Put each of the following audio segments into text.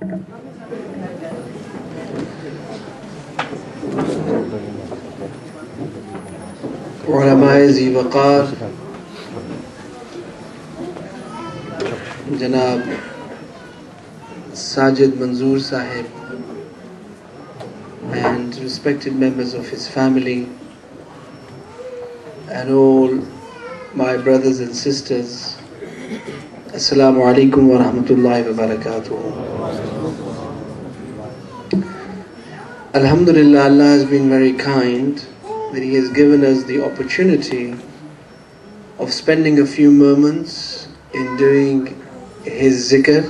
Ulama-e Waqar, Janab Sajid Manzoor Sahib, and respected members of his family, and all my brothers and sisters, Assalamu alaikum wa rahmatullahi wa barakatuh. Alhamdulillah, Allah has been very kind that He has given us the opportunity of spending a few moments in doing His zikr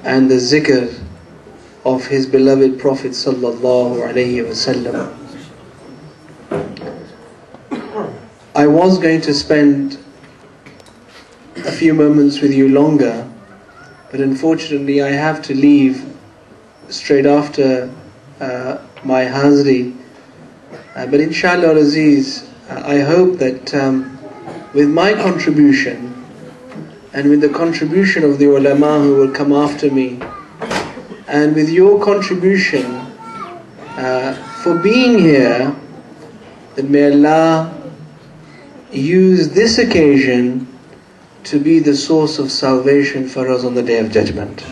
and the zikr of His beloved Prophet sallallahu, alaihi, wasallam. I was going to spend a few moments with you longer, but unfortunately I have to leave straight after my Hazri. But inshallah Aziz, I hope that with my contribution and with the contribution of the ulama who will come after me, and with your contribution for being here, that may Allah use this occasion to be the source of salvation for us on the Day of Judgment.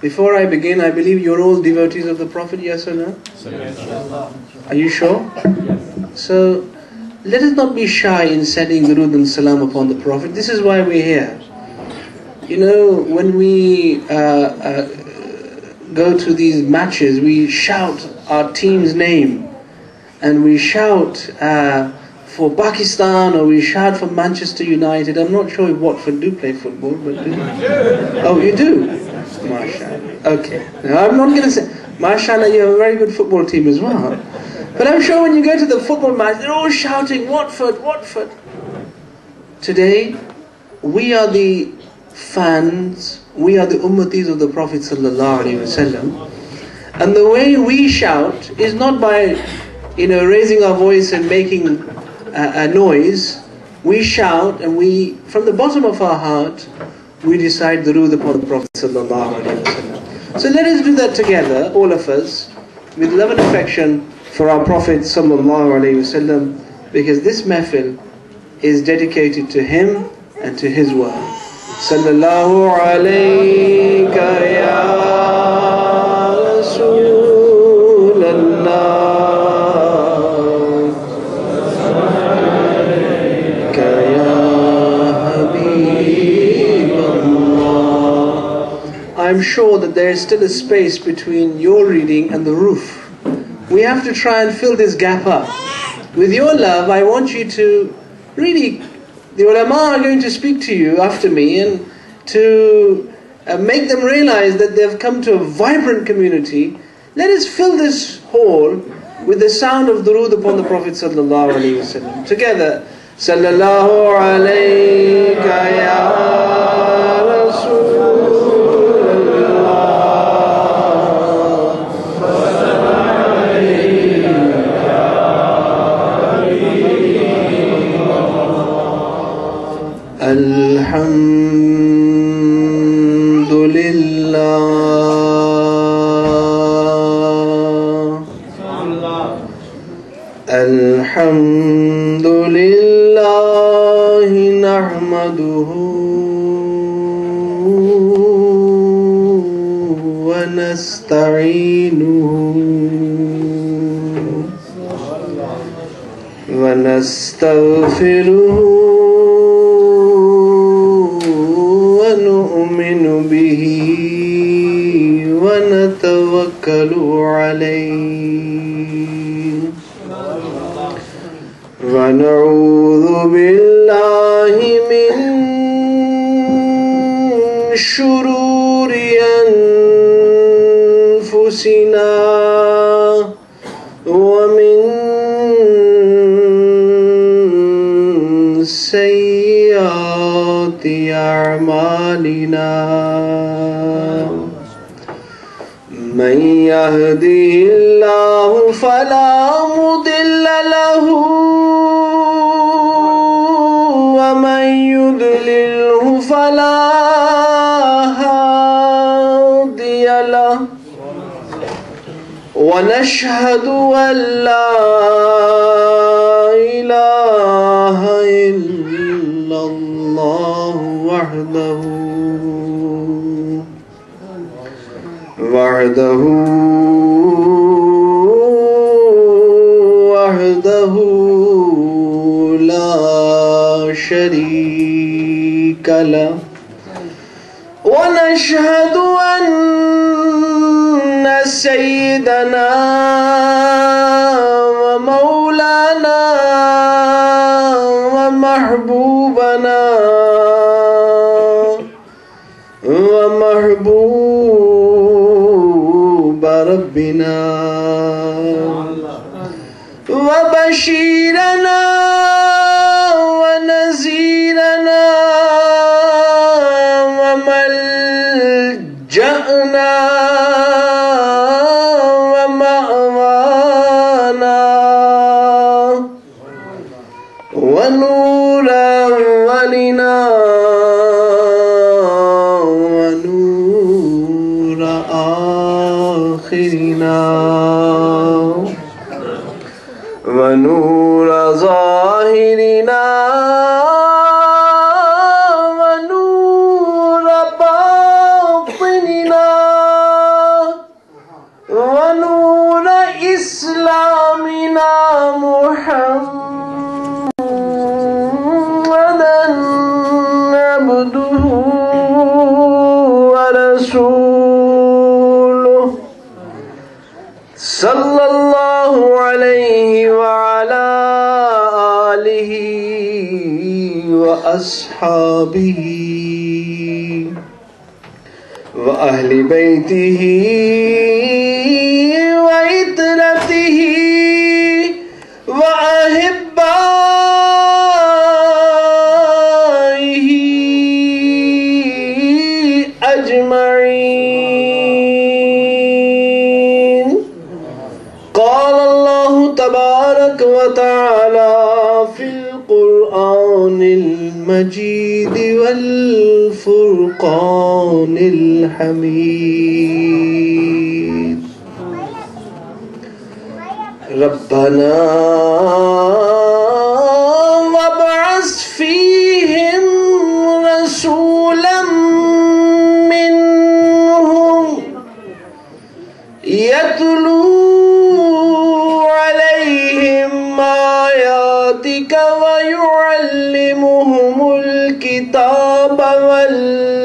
Before I begin, I believe you're all devotees of the Prophet, yes or no? Are you sure? So, let us not be shy in sending durood and salam upon the Prophet. This is why we're here. You know, when we go to these matches, we shout our team's name, and we shout for Pakistan, or we shout for Manchester United. I'm not sure if Watford do play football, but do. Oh, you do? MashaAllah. Okay. Now, I'm not going to say, MashaAllah, you have a very good football team as well. But I'm sure when you go to the football match, they're all shouting, Watford, Watford. Today, we are the fans, we are the ummatis of the Prophet sallallahu, alaihi wasallam. And the way we shout is not by, raising our voice and making a noise. We shout, and we, from the bottom of our heart, we decide durood upon the Prophet sallallahu alaihi wasallam. So let us do that together, all of us, with love and affection for our Prophet sallallahu alaihi wasallam, because this mehfil is dedicated to him and to his word. Sallallahu alayka ya Rasulallah. I'm sure that there is still a space between your reading and the roof. We have to try and fill this gap up. With your love, I want you to really, the ulama are going to speak to you after me, and to make them realize that they've come to a vibrant community. Let us fill this hall with the sound of durood upon the Prophet sallallahu alaihi wasallam. Together, sallallahu alayka ya Rasul. Alhamdulillah nahmaduhu wa nasta'inuhu wa nastaghfiruhu wa nu'minu bihi wa natawakkalu alayhi. وَنَعُوذُ بِاللَّهِ مِنْ شُرُورِ أَنفُسِنَا وَمِنْ سَيِّئَاتِ أَعْمَالِنَا مَنْ يَهْدِهِ اللَّهُ فَلَا مُضِلَّ لَهُ وَمَنْ يُضْلِلْهُ فَلَا ونشهد أن لا إله إلا الله وحده لا شريك له ونشهد أن سيدنا ومولانا ومحبوبنا ومحبوب ربنا وبشيرنا ونذيرنا وملجأنا ومأوانا ونور أولنا ونور آخرنا ونور ظاهرنا ونور باطننا ونور إسلامنا محمدا عبده ورسوله صلى الله عليه وعلى آله وأصحابه وأهل بيته وعترته وأحبائه أجمعين. قال الله تبارك وتعالى في القرآن المجيد والفرقان الحميد ربنا وابعث فيهم رسولا منهم يتلو عليهم آياتك ويعلمهم الكتاب والحكمة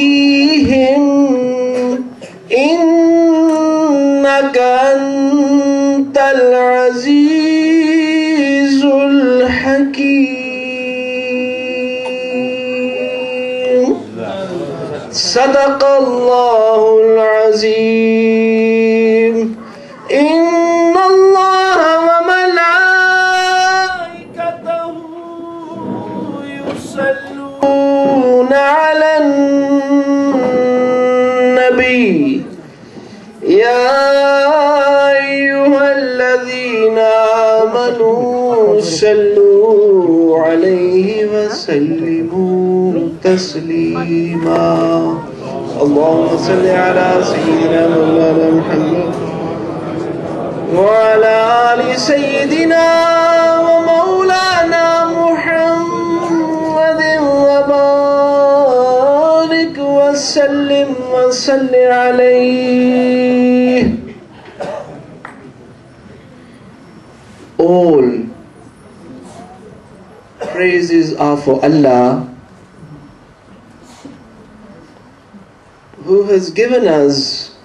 ويزكيهم إنك أنت العزيز الحكيم. صدق الله العظيم. إن الله وملائكته يصلون على النبي يا أيها الذين آمنوا صلوا عليه وسلموا تسليما. اللهم صل على سيدنا مولانا محمد وعلى آل سيدنا ومولانا محمد وبارك وسلم وصل عليه. All praises are for Allah, who has given us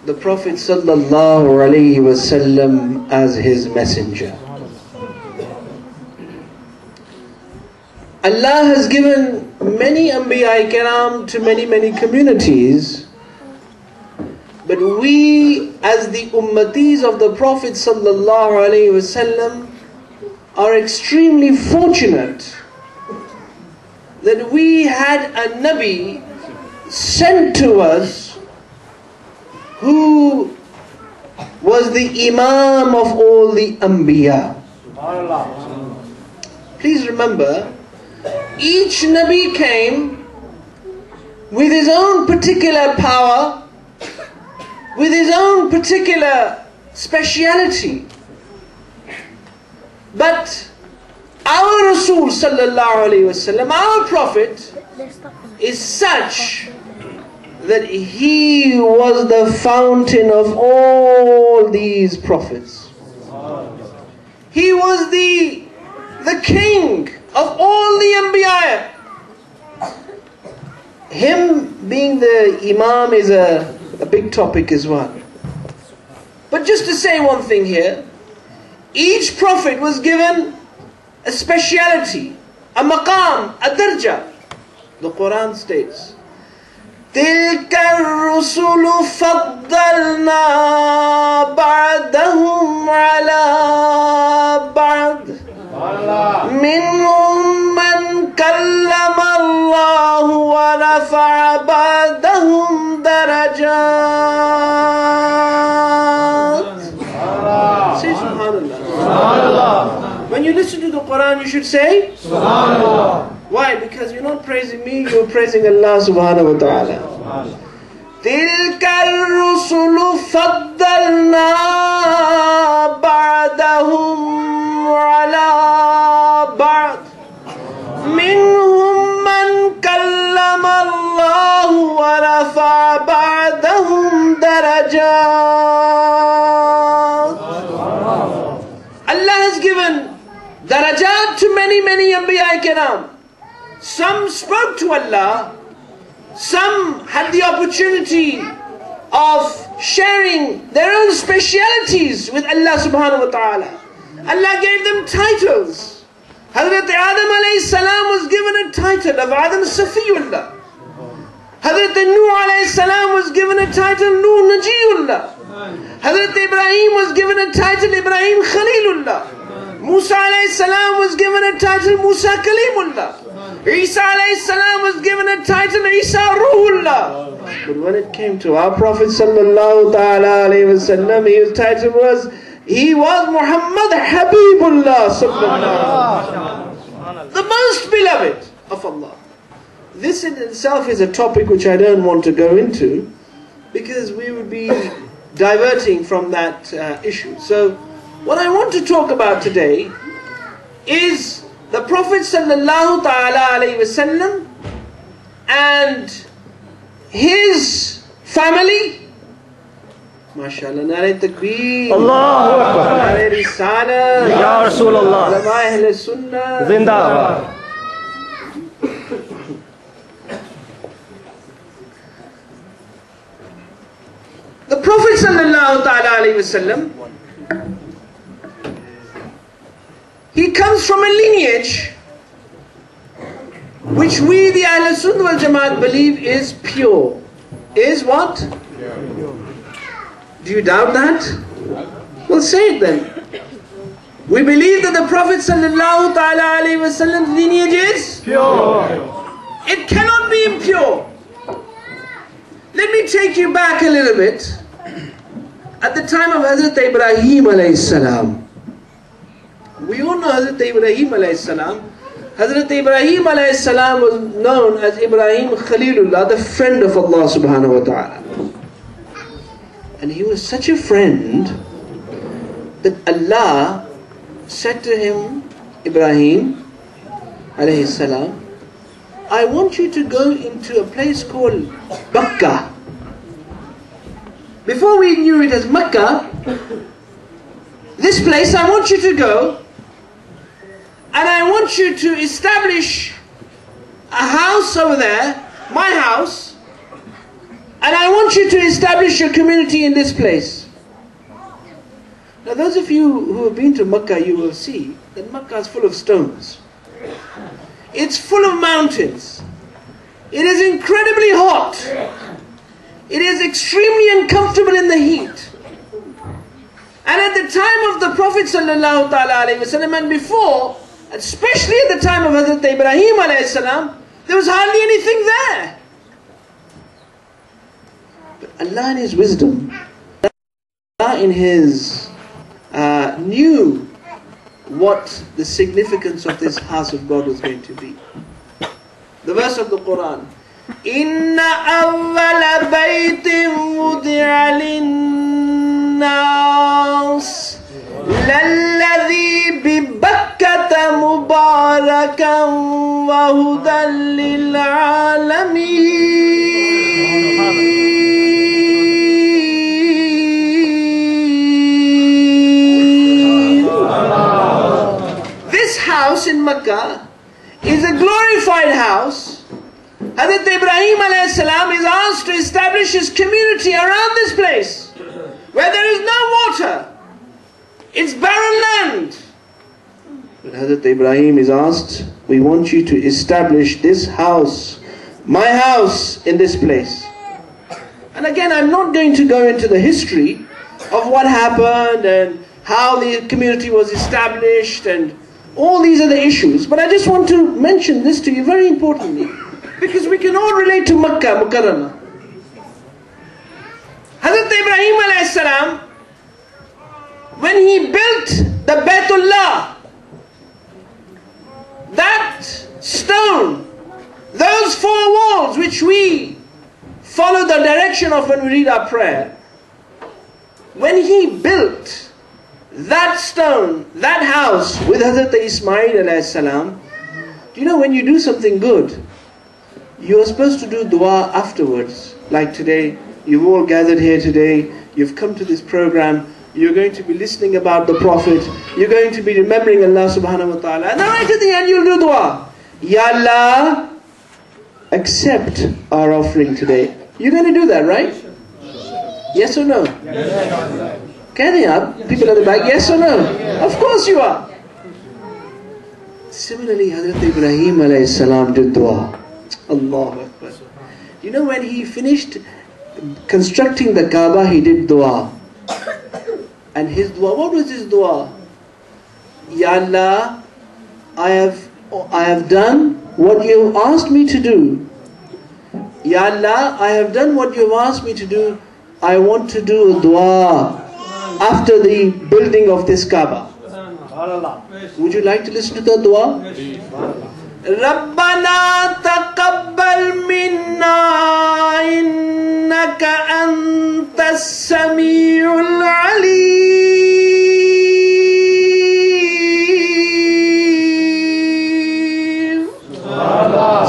the Prophet sallallahu alaihi wasallam as his messenger. Allah has given many Anbiya Kiram to many communities, but we as the ummatis of the Prophet sallallahu alaihi wasallam are extremely fortunate that we had a Nabi sent to us who was the Imam of all the Anbiya. Please remember, each Nabi came with his own particular power, with his own particular speciality. But our Rasul sallallahu alaihi wasallam, our Prophet, is such that he was the fountain of all these prophets. He was the king of all the Anbiya. Him being the Imam is a big topic as well. But just to say one thing here, each prophet was given a speciality, a maqam, a darja. The Quran states, تِلْكَ الرُّسُلُ فَضَّلْنَا بَعْدَهُمْ عَلَى بَعْدٍ مِّنْهُمْ مَنْ كَلَّمَ اللَّهُ وَرَفَعَ بَعْدَهُمْ دَرَجَاتٍ. Say Subhanallah. When you listen to the Quran, you should say Subhanallah. Why? Because you're not praising me, you're praising Allah subhanahu wa ta'ala. تِلْكَ الرُّسُلُ فَضَّلْنَا بَعْدَهُمْ عَلَى بَعْدٍ مِّنْهُمْ مَنْ كَلَّمَ اللَّهُ وَرَفَعَ بَعْدَهُمْ دَرَجَاتٍ. Allah has given darajat to many Anbiya Kiram. Some spoke to Allah, some had the opportunity of sharing their own specialities with Allah subhanahu wa ta'ala. Allah gave them titles. Hazrat Adam alayhi salam was given a title of Adam Safiyullah. Hazrat Noor alayhi salam was given a title Noor Najiyullah. Hazrat Ibrahim was given a title Ibrahim Khalilullah. Musa alayhi salam was given a title Musa Kalimullah. Isa alayhi salam was given a title Isa Ruhullah. But when it came to our Prophet sallallahu alaihi wasallam, his title was, he was Muhammad Habibullah sallallahu, the most beloved of Allah. This in itself is a topic which I don't want to go into, because we would be diverting from that issue. So what I want to talk about today is the Prophet sallallahu alaihi wasallam and his family. MashaAllah, Nare Takbir, Allahu Akbar, Nare Risala, Ya Rasulullah, Ulama Ahl Sunnah, Zindabad. The Prophet sallallahu alaihi wasallam, he comes from a lineage which we, the Ahl Sunnah wal Jamaat, believe is pure. Is what? Do you doubt that? Well, say it then. We believe that the Prophet sallallahu alaihi wasallam's lineage is pure. It cannot be impure. Let me take you back a little bit. At the time of Hazrat Ibrahim alayhi salam, we all know Hazrat Ibrahim alayhi salam. Hazrat Ibrahim alayhi salam was known as Ibrahim Khalilullah, the friend of Allah subhanahu wa ta'ala. And he was such a friend that Allah said to him, Ibrahim alayhi salam, I want you to go into a place called Makkah. Before we knew it as Makkah, this place I want you to go, and I want you to establish a house over there, my house, and I want you to establish your community in this place. Now those of you who have been to Makkah, you will see that Makkah is full of stones. It's full of mountains. It is incredibly hot. It is extremely uncomfortable in the heat. And at the time of the Prophet sallallahu alaihi wasallam and before, especially at the time of Hazrat Ibrahim alayhi salam, there was hardly anything there. But Allah in His wisdom, Allah in His knew what the significance of this house of God was going to be. The verse of the Quran, Inna awwala baytin wudi'a lin-nas lalladhi bi Bakkata mubarakan wa hudan lil-alamin. This house in Makkah is a glorified house. Hazrat Ibrahim alayhi salam is asked to establish his community around this place where there is no water. It's barren land. But Hazrat Ibrahim is asked, we want you to establish this house, my house, in this place. And again, I'm not going to go into the history of what happened and how the community was established and all these other issues. But I just want to mention this to you very importantly, because we can all relate to Makkah Mukarramah. Hazrat Ibrahim alayhi salam, when he built the Baytullah, that stone, those 4 walls which we follow the direction of when we read our prayer, when he built that stone, that house with Hazrat Ismail alayhi salam, do you know when you do something good, you are supposed to do dua afterwards. Like today, you've all gathered here today, you've come to this program, you're going to be listening about the Prophet, you're going to be remembering Allah subhanahu wa ta'ala, and then right at the end you'll do dua. Ya Allah, accept our offering today. You're going to do that, right? Yes or no? Yes. Can you up? People at the back, yes or no? Of course you are. Similarly, Hazrat Ibrahim alayhi salam did dua. Allahu Akbar. You know, when he finished constructing the Kaaba, he did dua. And his dua, what was his dua? Ya Allah, I have done what you have asked me to do. Ya Allah, I have done what you have asked me to do. I want to do a dua after the building of this Kaaba. Would you like to listen to the dua? Rabbana taqabbal minna innaka antas sami'ul alim.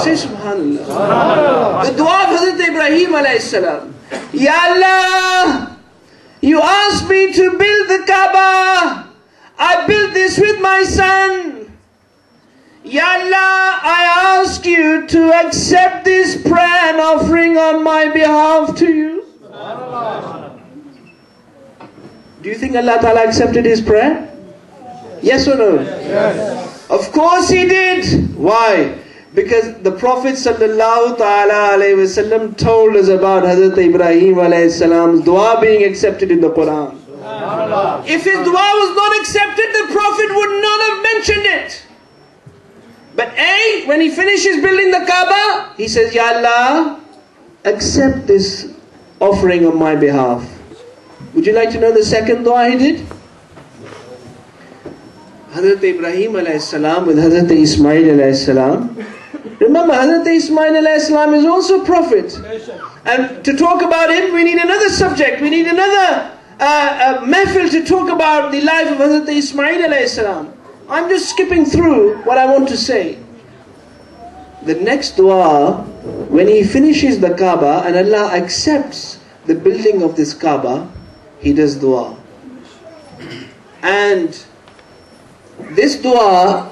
Say subhanallah. The dua of Hazrat Ibrahim alayhi salam. Ya Allah, you asked me to build the Kaaba. I built this with my son. Ya Allah, I ask you to accept this prayer and offering on my behalf to you. Do you think Allah Ta'ala accepted his prayer? Yes or no? Yes. Of course he did. Why? Because the Prophet sallallahu alaihi wasallam told us about Hazrat Ibrahim alayhi salam's dua being accepted in the Quran. If his dua was not accepted, the Prophet would not have mentioned it. But when he finishes building the Kaaba, he says, Ya Allah, accept this offering on my behalf. Would you like to know the second dua he did? Hazrat Ibrahim alayhi salam with Hazrat Ismail alayhi salam. Remember, Hazrat Ismail alayhi salam is also a prophet. And to talk about him, we need another subject. We need another mehfil to talk about the life of Hazrat Ismail alayhi salam. I'm just skipping through what I want to say. The next dua, when he finishes the Kaaba and Allah accepts the building of this Kaaba, he does dua. And this dua,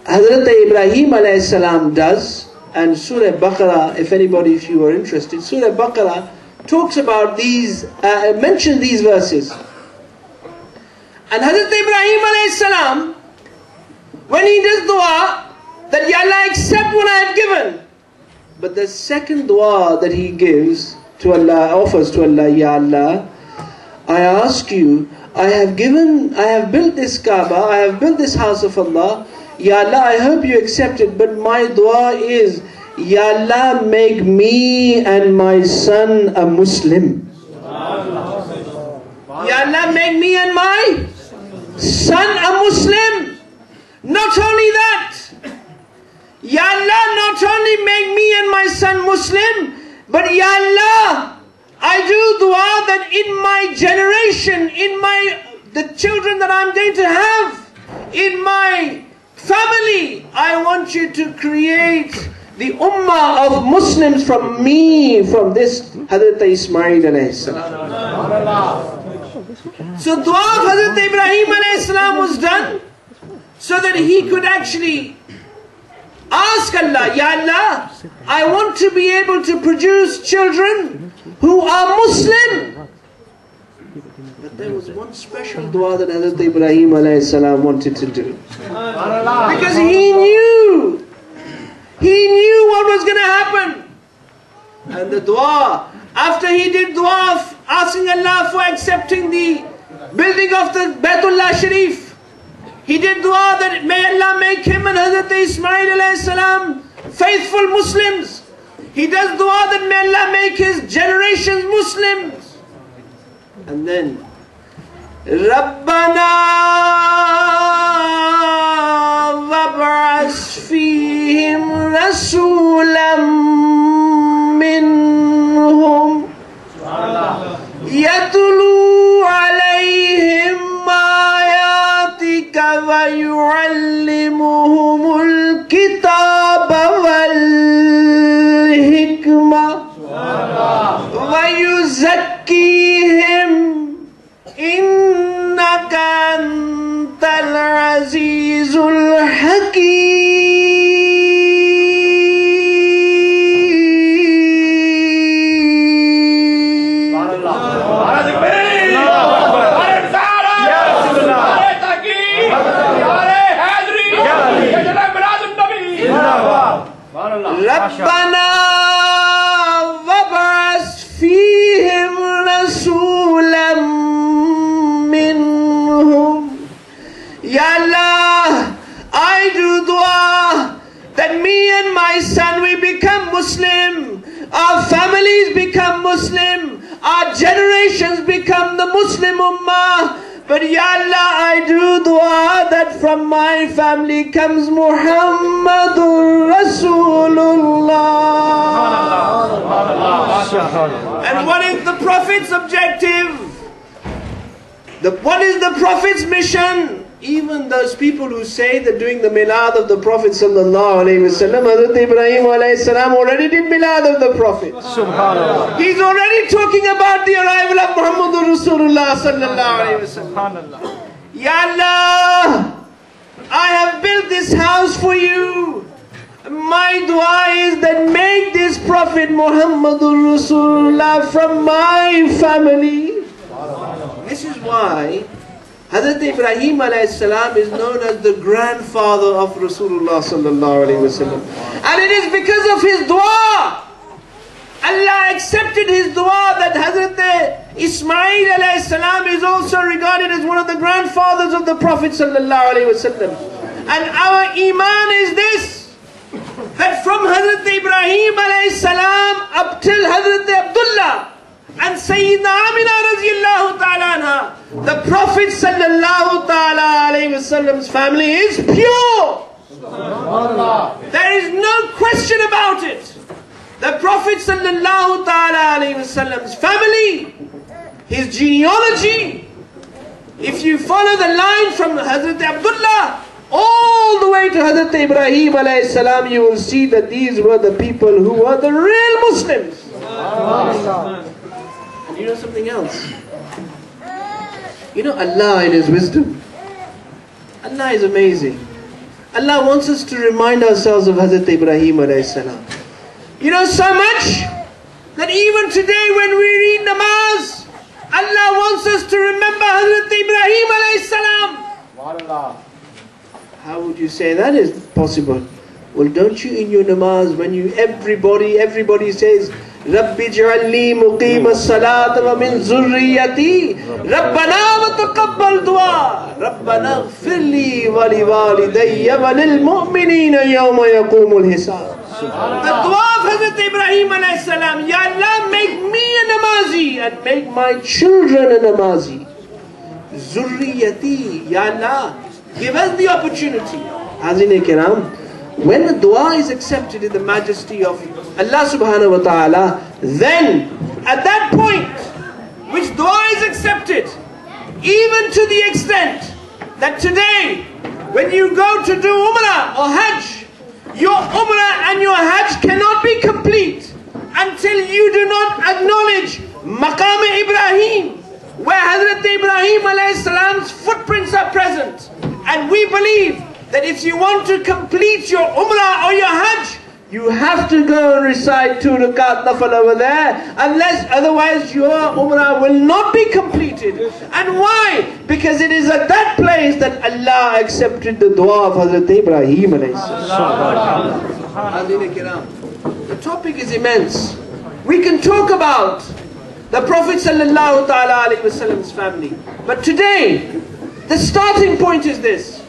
Hazrat Ibrahim alayhi salam does, and Surah Baqarah, if you are interested, Surah Baqarah talks about these, mentions these verses. And Hazrat Ibrahim alayhi salam, when he does dua, that Ya Allah accept what I have given. But the second dua that he gives to Allah, offers to Allah, Ya Allah, I ask you, I have built this Kaaba, I have built this house of Allah. Ya Allah, I hope you accept it, but my dua is, Ya Allah, make me and my son a Muslim. Ya Allah, make me and my son a Muslim. Not only that, Ya Allah, not only make me and my son Muslim, but Ya Allah, I do dua that in my generation, in the children that I'm going to have, in my family, I want you to create the ummah of Muslims from me, from this Hazrat Ismail alayhi salam. So dua of Hazrat Ibrahim alayhi salam was done so that he could actually ask Allah, Ya Allah, I want to be able to produce children who are Muslim. But there was one special dua that Hazrat Ibrahim alayhi salam wanted to do. Because he knew what was going to happen. And the dua, after he did dua asking Allah for accepting the building of the Baytullah Sharif, he did dua that may Allah make him and Hazrat Ismail alayhi salam faithful Muslims. He does dua that may Allah make his generations Muslims. And then Rabbana wab'as fihim rasulam minhum yatlu alayhim ayatika wa yu'allimuhumul kitaba wal hikmah wa yuzakkihim innaka antal azizul hakim. Rabbana wab'as fihim rasulam minhum. Ya Allah, I do dua that me and my son, we become Muslim, our families become Muslim, our generations become the Muslim Ummah. But Ya Allah, I do dua that from my family comes Muhammadur Rasulullah. And what is the Prophet's objective? What is the Prophet's mission? Even those people who say that doing the milad of the Prophet sallallahu alaihi wasallam, Hazrat Ibrahim alayhi salam already did milad of the Prophet. Subhanallah. He's already talking about the arrival of Muhammadur Rasulullah sallallahu alaihi wasallam. Ya Allah, I have built this house for you. My dua is that make this Prophet Muhammadur Rasulullah from my family. This is why Hazrat Ibrahim alayhi salam is known as the grandfather of Rasulullah sallallahu alayhi wasallam. And it is because of his dua, Allah accepted his dua, that Hazrat Ismail alayhi salam is also regarded as one of the grandfathers of the Prophet sallallahu alayhi wasallam. And our iman is this, that from Hazrat Ibrahim alayhi salam up till Hazrat Abdullah and Sayyidina Amina radiyallahu ta'ala anha, the Prophet sallallahu ta'ala alayhi wasallam's family is pure. There is no question about it. The Prophet sallallahu ta'ala alayhi wasallam's family, his genealogy, if you follow the line from Hazrat Abdullah all the way to Hazrat Ibrahim alayhi salam, you will see that these were the people who were the real Muslims. And you know something else? You know Allah in His wisdom, Allah is amazing. Allah wants us to remind ourselves of Hazrat Ibrahim alayhi salam. You know, so much that even today when we read namaz, Allah wants us to remember Hazrat Ibrahim alayhi salam. How would you say that is possible? Well, don't you in your namaz, when you everybody says Rabbi ja'alni muqim as-salat wa min zurriyati Rabbana wa taqabbal dua Rabbana ighfirli wa li walidayya wa lil mu'minina yawma yaqumul hisab. The dua of Hazrat Ibrahim alayhi salam, Ya Allah, make me a namazi and make my children a namazi. Zurriyati, Ya Allah, give us the opportunity. Hazine Kiram, when the dua is accepted in the majesty of Allah subhanahu wa ta'ala, then at that point, which dua is accepted, even to the extent that today, when you go to do Umrah or Hajj, your Umrah and your Hajj cannot be complete until you do not acknowledge Maqam Ibrahim, where Hazrat Ibrahim alayhi salam's footprints are present. And we believe that if you want to complete your Umrah or your Hajj, you have to go and recite 2 rakat nafal over there, unless otherwise your Umrah will not be completed. And why? Because it is at that place that Allah accepted the dua of Hazrat Ibrahim alayhi salam. The topic is immense. We can talk about the Prophet sallallahu alaihi wasallam's family, but today the starting point is this.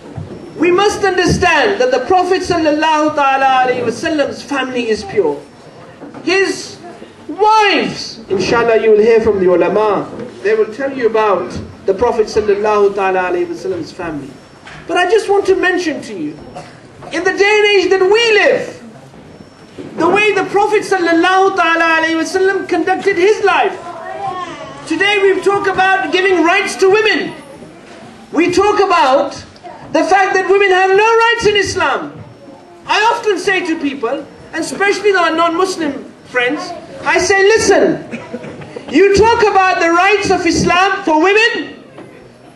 We must understand that the Prophet sallallahu alaihi wasallam's family is pure. His wives, inshallah you will hear from the ulama, they will tell you about the Prophet sallallahu alaihi wasallam's family. But I just want to mention to you, in the day and age that we live, the way the Prophet sallallahu alaihi wasallam conducted his life. Today we talk about giving rights to women. We talk about the fact that women have no rights in Islam. I often say to people, and especially our non-Muslim friends, I say, listen, you talk about the rights of Islam for women.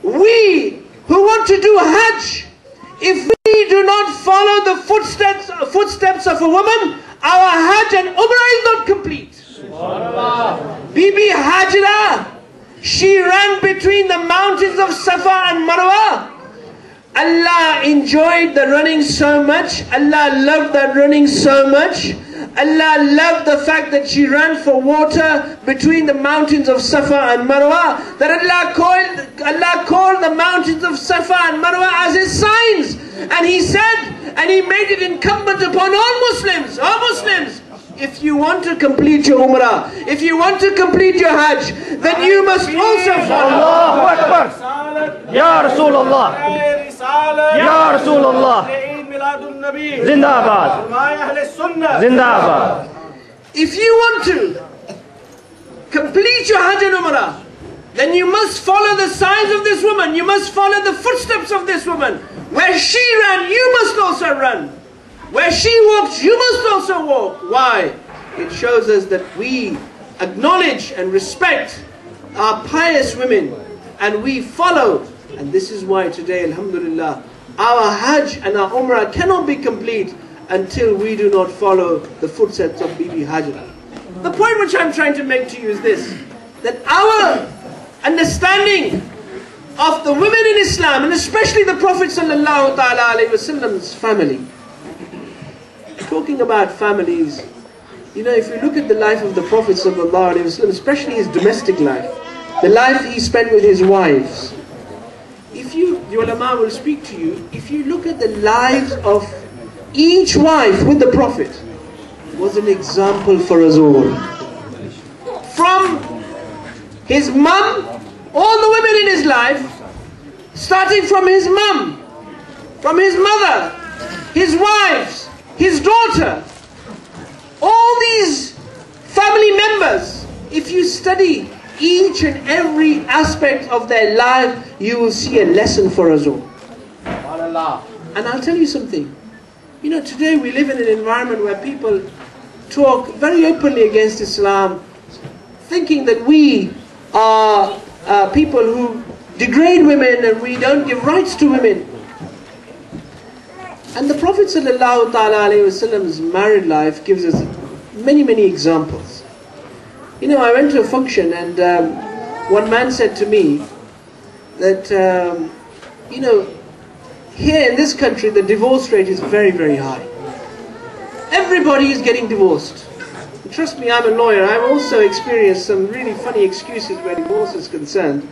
We who want to do Hajj, if we do not follow the footsteps of a woman, our Hajj and Umrah is not complete. Bibi Hajra, she ran between the mountains of Safa and Marwa. Allah enjoyed the running so much. Allah loved that running so much. Allah loved the fact that she ran for water between the mountains of Safa and Marwa, that Allah called the mountains of Safa and Marwa as his signs. And he said, and he made it incumbent upon all Muslims, if you want to complete your Umrah, if you want to complete your Hajj, then you must also follow. Allahu Akbar. Ya Rasulullah. Ya Rasulullah. Zindabad. Zindabad. If you want to complete your Hajj and Umrah, then you must follow the signs of this woman. You must follow the footsteps of this woman. Where she ran, you must also run. Where she walked, you must also walk. Why? It shows us that we acknowledge and respect our pious women, and we follow. And this is why today, alhamdulillah, our Hajj and our Umrah cannot be complete until we do not follow the footsteps of Bibi Hajra. The point which I'm trying to make to you is this, that our understanding of the women in Islam, and especially the Prophet sallallahu alaihi wasallam's family. Talking about families, you know, if you look at the life of the Prophet sallallahu alaihi wasallam, especially his domestic life, the life he spent with his wives, if you, the ulama will speak to you, if you look at the lives of each wife with the Prophet, was an example for us all. From his mum, all the women in his life, starting from his mum, from his mother, his wives, his daughter, all these family members, if you study each and every aspect of their life, you will see a lesson for us all. And I'll tell you something. You know, today we live in an environment where people talk very openly against Islam, thinking that we are people who degrade women and we don't give rights to women. And the Prophet ﷺ's married life gives us many, many examples. You know, I went to a function and one man said to me that, you know, here in this country the divorce rate is very, very high. Everybody is getting divorced. And trust me, I'm a lawyer. I've also experienced some really funny excuses where divorce is concerned.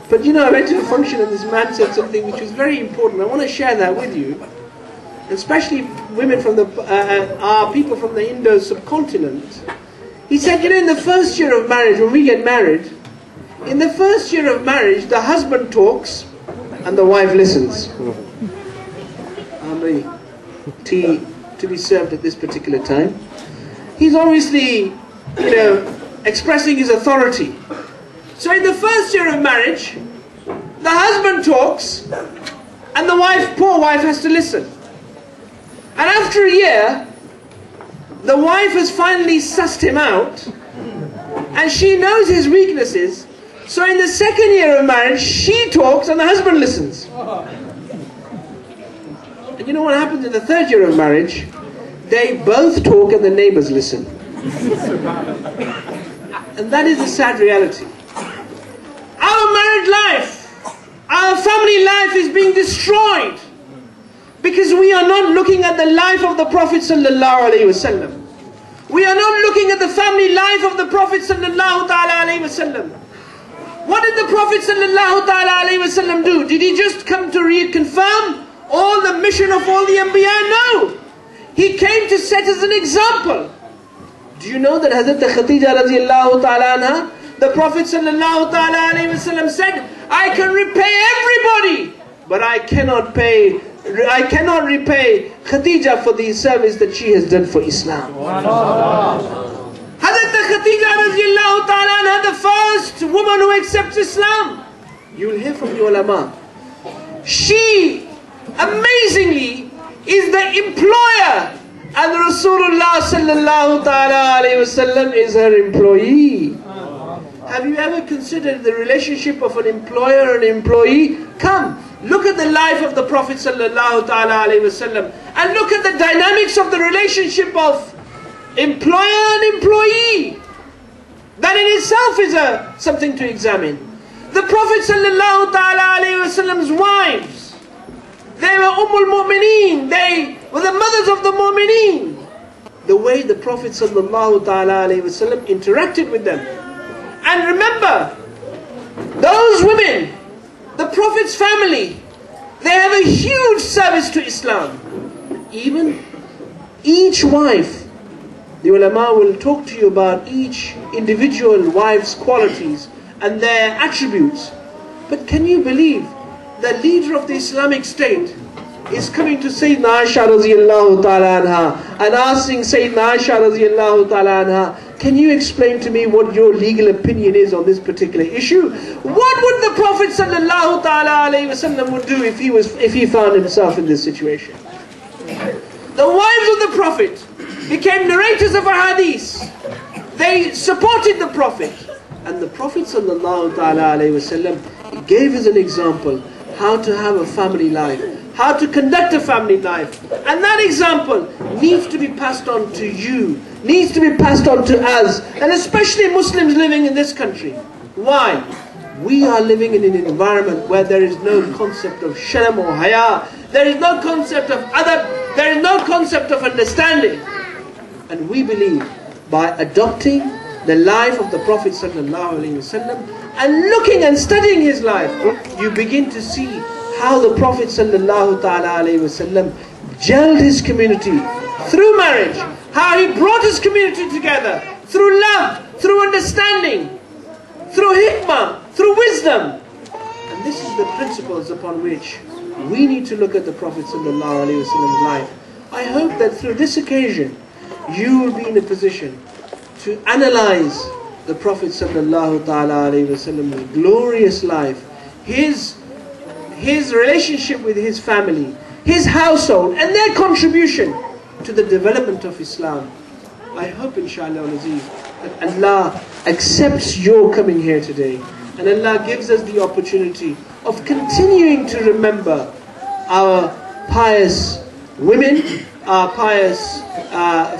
But you know, I went to a function and this man said something which was very important. I want to share that with you. Especially women from the, people from the Indo subcontinent. He said, you know, in the first year of marriage, when we get married, in the first year of marriage, the husband talks and the wife listens. And the tea to be served at this particular time. he's obviously, expressing his authority. So in the first year of marriage, the husband talks, and the wife, poor wife, has to listen. And after a year, the wife has finally sussed him out, and she knows his weaknesses. So in the second year of marriage, she talks and the husband listens. And you know what happens in the third year of marriage? They both talk and the neighbors listen. And that is the sad reality. Our married life, our family life is being destroyed because we are not looking at the life of the Prophet sallallahu alaihi wasallam. We are not looking at the family life of the Prophet sallallahu alaihi wasallam. What did the Prophet sallallahu alaihi wasallam do? Did he just come to reconfirm all the mission of all the Anbiya? No. He came to set as an example. Do you know that Hazrat Khadija radiallahu ta'ala anha, the Prophet sallallahu alaihi wasallam said, I can repay everybody, but I cannot repay Khadija for the service that she has done for Islam. Hazrat Khadija radiallahu ta'ala anha, the first woman who accepts Islam. You will hear from the ulama. She, amazingly, is the employer, and Rasulullah sallallahu ta'ala alayhi wasallam is her employee. Have you ever considered the relationship of an employer and employee? Come, look at the life of the Prophet sallallahu ta'ala alayhi wasallam, and look at the dynamics of the relationship of employer and employee. That in itself is something to examine. The Prophet sallallahu ta'ala alayhi wasallam's wives, they were Mu'mineen, they were the mothers of the Mu'mineen. The way the Prophet sallallahu ta'ala alayhi wasallam interacted with them. And remember, those women, the Prophet's family, they have a huge service to Islam. Even each wife, the ulama will talk to you about each individual wife's qualities and their attributes. But can you believe the leader of the Islamic State is coming to Sayyidina Aisha radiallahu ta'ala anha and asking Sayyidina Aisha radiallahu ta'ala anha, can you explain to me what your legal opinion is on this particular issue? What would the Prophet sallallahu ta'ala alayhi wasallam would do if he found himself in this situation? The wives of the Prophet became narrators of our hadith. They supported the Prophet. And the Prophet sallallahu ta'ala alayhi wasallam gave us an example how to have a family life, how to conduct a family life. And that example needs to be passed on to you, needs to be passed on to us, and especially Muslims living in this country. Why? We are living in an environment where there is no concept of sharm or haya, there is no concept of adab, there is no concept of understanding. And we believe by adopting the life of the Prophet sallallahu alaihi wasallam and looking and studying his life, you begin to see how the Prophet sallallahu ta'ala alaihi wasallam gelled his community through marriage, how he brought his community together through love, through understanding, through hikmah, through wisdom. And this is the principles upon which we need to look at the Prophet sallallahu alaihi wasallam's life. I hope that through this occasion you will be in a position to analyze the Prophet sallallahu ta'ala alayhi wasallam's glorious life, his relationship with his family, his household, and their contribution to the development of Islam. I hope inshallah al-Aziz that Allah accepts your coming here today, and Allah gives us the opportunity of continuing to remember our pious women, our pious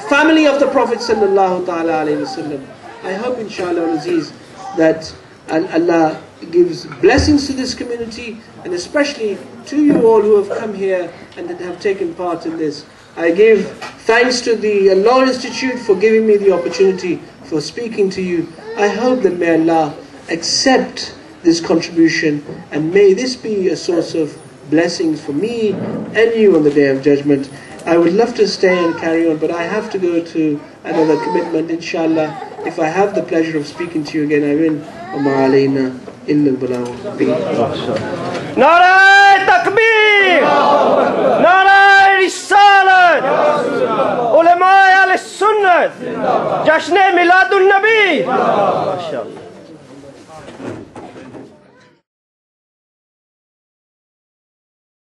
family of the Prophet sallallahu ta'ala alayhi wasallam. I hope inshallah al-Aziz that Allah gives blessings to this community, and especially to you all who have come here and that have taken part in this. I give thanks to the al-Lawh Institute for giving me the opportunity for speaking to you. I hope that may Allah accept this contribution, and may this be a source of blessings for me and you on the Day of Judgment. I would love to stay and carry on, but I have to go to another commitment, inshallah. If I have the pleasure of speaking to you again, I will. وَمَا عَلَيْنَا إِلَّا الْبَلَاغُ. Nara Takbir! Nara Risalat! Ulama al-Sunnah! जिंदाबाद, जश्न मिलादुन नबी, माशाअल्लाह।